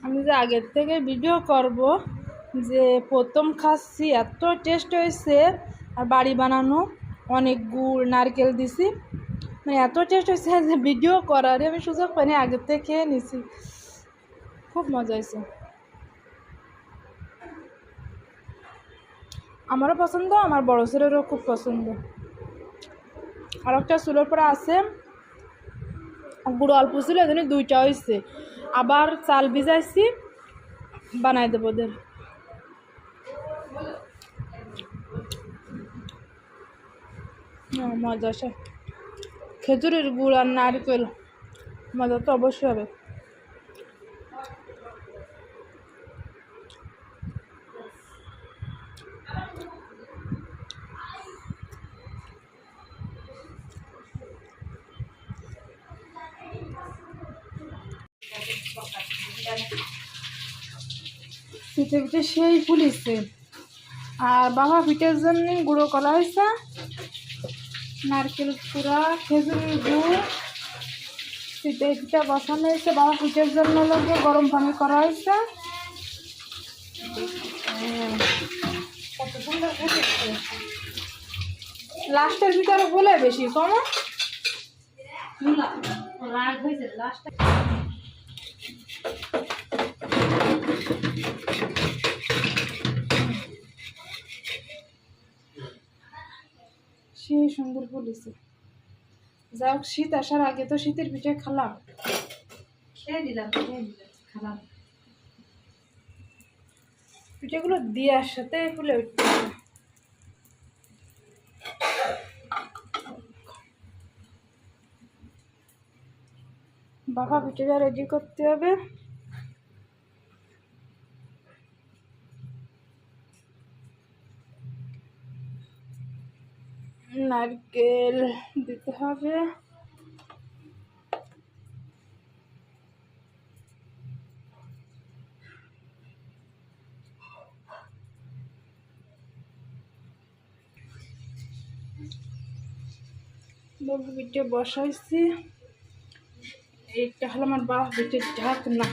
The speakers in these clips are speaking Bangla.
আমি যে আগের থেকে ভিডিও করব যে প্রথম খাচ্ছি, এত টেস্ট হয়েছে। আর বাড়ি বানানো অনেক গুড় নারকেল দিছি, মানে এত টেস্ট হয়েছে যে ভিডিও করার আমি সুযোগ পাইনি, আগের থেকে খেয়ে নিছি। খুব মজা হয়েছে, আমারও পছন্দ, আমার বড় ছেলেরও খুব পছন্দ। আর একটা চুলোর পরে আছে, গুঁড়ো অল্প ছিল, এখানে দুইটা হয়েছে। আবার চাল ভিজাইছি, বানাই দেবো ওদের। মজা আসে, খেজুরের গুড় আর নারকেল, মজা তো অবশ্যই হবে। পিঠে পিঠে সেই ফুলিছে। আর বাবা পিঠের জন্য গুঁড়ো করা হয়েছে, নারকেল কুড়া, খেজুরের গুড়, পিঠে পিঠা বসানো হয়েছে। বাবা পিঠের জন্য লোকে গরম পানি করা হয়েছে। কত সুন্দর ফুটেছে। লাস্টের ভিতরে বলে বেশি কম সেই সুন্দর ফুলেছে। যাই হোক, শীত আসার আগে তো শীতের পিঠে খালাম, খেয়ে দিলাম খালাম। পিঠেগুলো দিয়ার সাথে ফুলে উঠতে, বাবা পিঠেটা রেডি করতে হবে। নারকেল দিতে হবে, পিঠে বসাইছি। এইটা হলো আমার বাবা পিঠের ঢাকনা।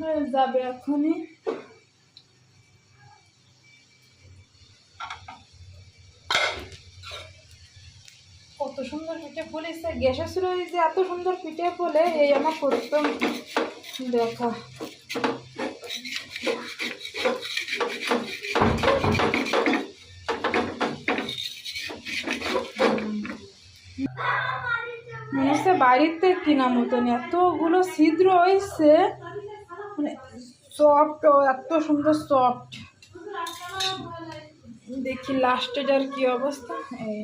হয়ে যাবে এখনই। কত সুন্দর পিঠে ফুলেছে, গ্যাসের ছিল যে এত সুন্দর পিঠে ফলে, এই আমার প্রথম দেখা। মনে হচ্ছে বাড়িতে কিনা মতন, এতগুলো ছিদ্র হয়েছে, মানে সফট, এত সুন্দর সফট। দেখি লাস্টের কি অবস্থা। এই